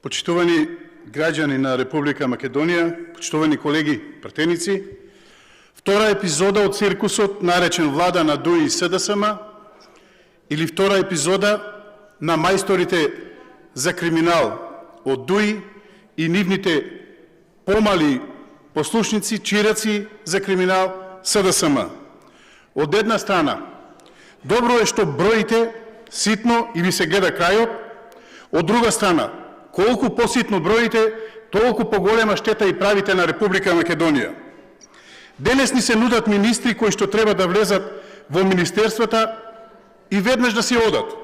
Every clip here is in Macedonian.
Почитувани граѓани на Република Македонија, почитувани колеги пратеници, втора епизода од циркусот наречен Влада на ДУИ и СДСМ или втора епизода на мајсторите за криминал од ДУИ и нивните помали послушници, чираци за криминал СДСМ. Од една страна, добро е што броите ситно и ви се гледа крајот, од друга страна, колку поситно броите, толку поголема штета и правите на Република Македонија. Денес ни се нудат министри кои што треба да влезат во министерствата и веднаш да си одат,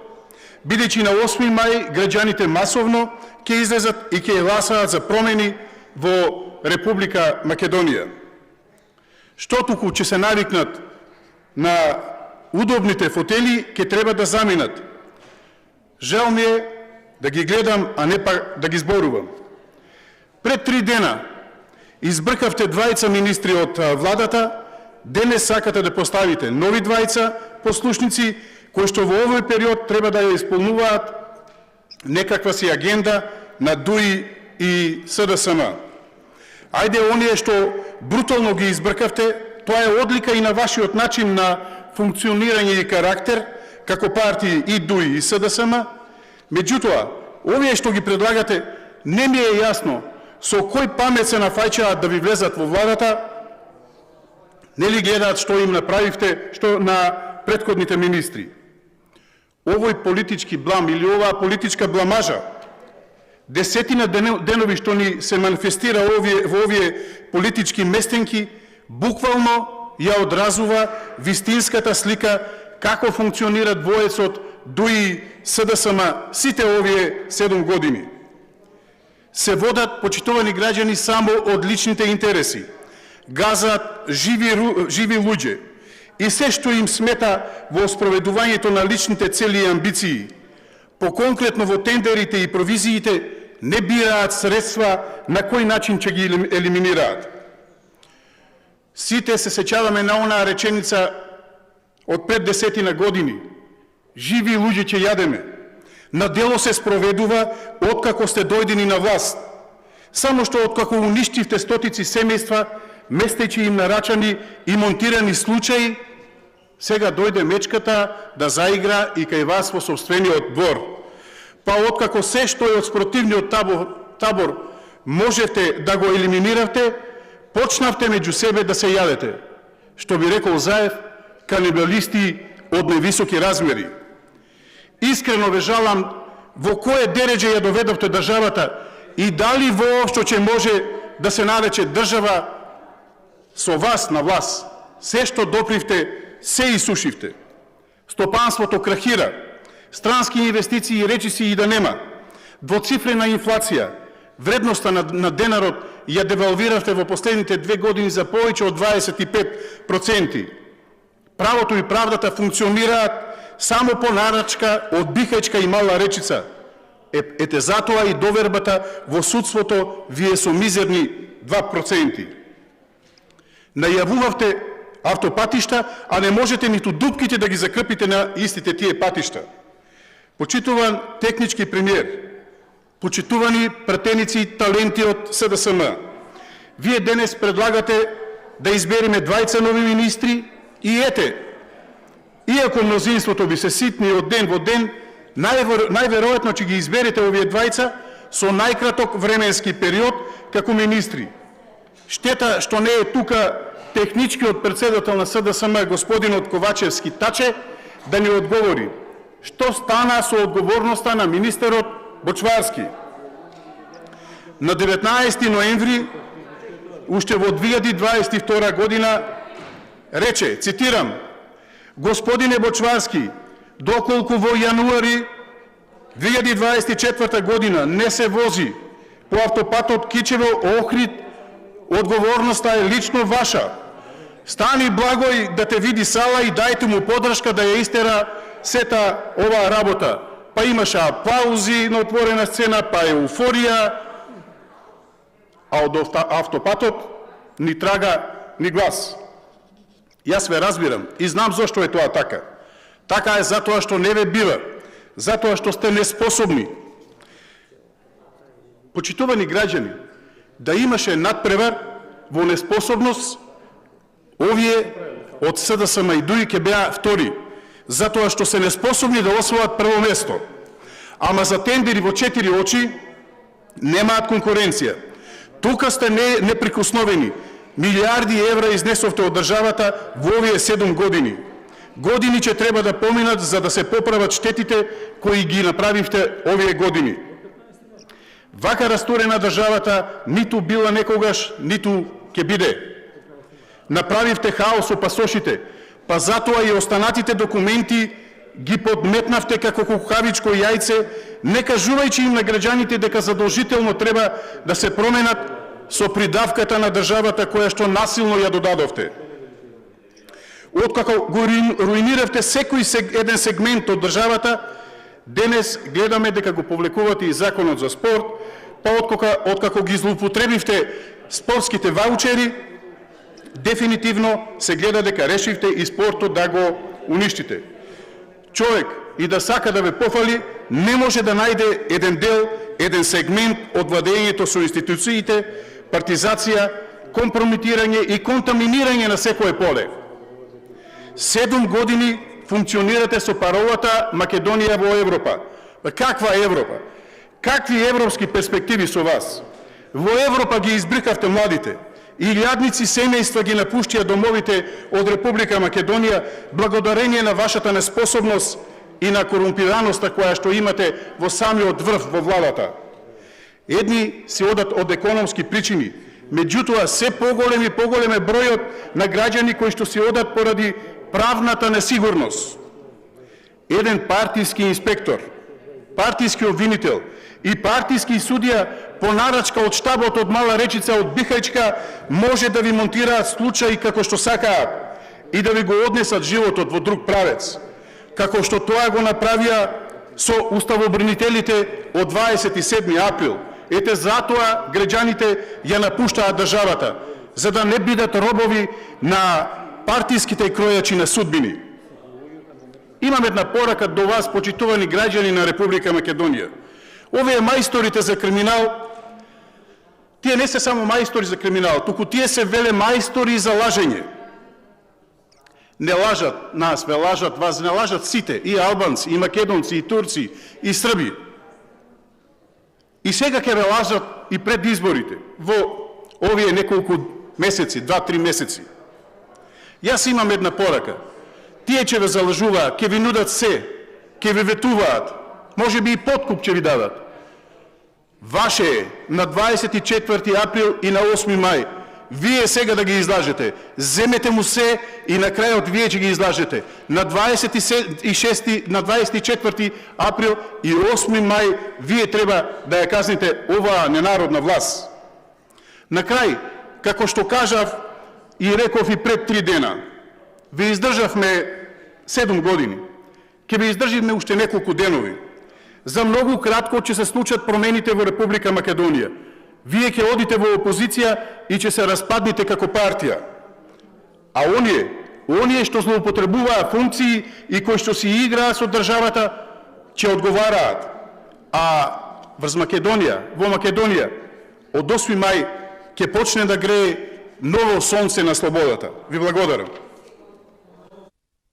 бидејќи на 8 мај граѓаните масовно ќе излезат и ќе гласаат за промени во Република Македонија. Што туку ќе се навикнат на удобните фотели, ќе треба да заминат. Жал ми е да ги гледам, а не па да ги зборувам. Пред 3 дена избркавте двајца министри од владата, денес сакате да поставите нови двајца послушници, кои што во овој период треба да ја исполнуваат некаква си агенда на ДУИ и СДСМ. Ајде, оние што брутално ги избркавте, тоа е одлика и на вашиот начин на функционирање и карактер, како партии и ДУИ и СДСМ. Меѓутоа, овие што ги предлагате, не ми е јасно со кој памет се нафаќаат да ви влезат во владата, нели гледаат што им направивте, што на претходните министри. Овој политички блам или оваа политичка бламажа, десетина денови што ни се манифестира во овие политички местенки, буквално ја одразува вистинската слика како функционира двоецот ДУИ СДСМ сите овие 7 години. Се водат, почитувани граѓани, само од личните интереси. Газат живи луѓе и се што им смета во спроведувањето на личните цели и амбиции. По-конкретно во тендерите и провизиите не бираат средства на кој начин ќе ги елиминираат. Сите се сеќаваме на онаа реченица од пред 10 години. Живи луѓе ќе јадеме. На дело се спроведува откако сте дојдени на власт. Само што откако уништивте стотици семејства, местејќи им нарачани и монтирани случаи, сега дојде мечката да заигра и кај вас во собствениот двор. Па откако се што е од спротивниот табор можете да го елиминиравте, почнавте меѓу себе да се јадете. Што би рекол Заев, канибалисти од невисоки размери. Искрено ве жалам во кое дереđe ја доведовте државата и дали воопшто ќе може да се нарече држава со вас на власт. Се што допривте, се исушивте. Стопанството крахира, странски инвестиции речиси и да нема, двоцифрена инфлација, вредноста на денарот ја девалвиравте во последните 2 години за повеќе од 25%. Правото и правдата функционираат само по нарачка од Бихајчка и Мала Речица. Ете затоа и довербата во судството ви е со мизерни 2%. Најавувавте автопатишта, а не можете ниту дупките да ги закрпите на истите тие патишта. Почитуван технички премиер, почитувани пратеници таленти од СДСМ, вие денес предлагате да избереме двајца нови министри и ете, иако мнозинството би се ситни од ден во ден, најверојатно ќе ги изберете овие двајца со најкраток временски период како министри. Штета што не е тука техничкиот председател на СДСМ, господинот Ковачевски Таче, да ни одговори што стана со одговорноста на министерот Бочварски. На 19 ноември, уште во 2022 година, рече, цитирам, господине Бочварски, доколку во јануари 2024 година не се вози по автопатот Кичево-Охрид, одговорноста е лично ваша. Стани Благој да те види сала и дајте му подршка да ја истера сета оваа работа. Па имаше аплаузи на отворена сцена, па еуфорија, а од автопатот ни трага, ни глас. Јас ве разбирам и знам зошто е тоа така. Така е затоа што не ве бива, затоа што сте неспособни. почитувани граѓани, да имаше надпревар во неспособност, овие од СДСМ и ДУИ ќе беа втори, затоа што се неспособни да освојат прво место. Ама за тендери во 4 очи немаат конкуренција. Тука сте неприкосновени. Милиарди евра изнесовте од државата во овие 7 години. Години ќе треба да поминат за да се поправат штетите кои ги направивте овие години. Вака растурена државата ниту била некогаш, ниту ќе биде. Направивте хаос со пасошите, па затоа и останатите документи ги подметнавте како кукавичко јајце, не кажувајќи им на граѓаните дека задолжително треба да се променат со придавката на државата која што насилно ја додадовте. Откако го руиниравте секој еден сегмент од државата, денес гледаме дека го повлекувате и законот за спорт, па откако ги злоупотребивте спортските ваучери, дефинитивно се гледа дека решивте и спортот да го уништите. Човек и да сака да ве пофали, не може да најде еден дел, еден сегмент од владењето со институциите, партизација, компрометирање и контаминирање на секое поле. 7 години функционирате со паролата Македонија во Европа. Каква Европа? Какви европски перспективи со вас? Во Европа ги избрикавте младите. Илјадници семејства ги напуштија домовите од Република Македонија благодарение на вашата неспособност и на корумпираноста која што имате во самиот врв во владата. Едни се одат од економски причини, меѓутоа се поголем и поголем е бројот на граѓани кои што се одат поради правната несигурност. Еден партиски инспектор, партиски обвинител и партиски судија по нарачка од штабот од Мала Речица од Бихајчка може да ви монтираат случаи како што сакаат и да ви го однесат животот во друг правец, како што тоа го направија со уставобранителите од 27 април. Ете затоа граѓаните ја напуштаат државата, за да не бидат робови на партиските кројачи на судбини. Имам една порака до вас, почитувани граѓани на Република Македонија. Овие мајсторите за криминал, тие не се само мајстори за криминал, туку тие се веле мајстори за лажење. Не лажат нас, ве лажат вас, не лажат сите, и албанци, и македонци, и турци, и срби. И сега ќе ве лажат и пред изборите, во овие неколку месеци, 2-3 месеци. Јас имам една порака. Тие ќе ве залажуваат, ќе ви нудат се, ќе ве ветуваат, може би и подкуп ќе ви дадат. Ваше е на 24 април и на 8 мај. Вие сега да ги излажете. Земете му се и на крајот вие ќе ги излажете. На 24 април и 8 мај вие треба да ја казните оваа ненародна власт. На крај, како што кажав и реков и пред 3 дена, ви издржавме 7 години. Ќе ви издржиме уште неколку денови. За многу кратко ќе се случат промените во Република Македонија. Вие ќе одите во опозиција и ќе се распаднете како партија. А оние што злоупотребуваат функции и кои што си играат со државата, ќе одговараат. А врз Македонија, во Македонија, од 8 мај ќе почне да грее ново сонце на слободата. Ви благодарам.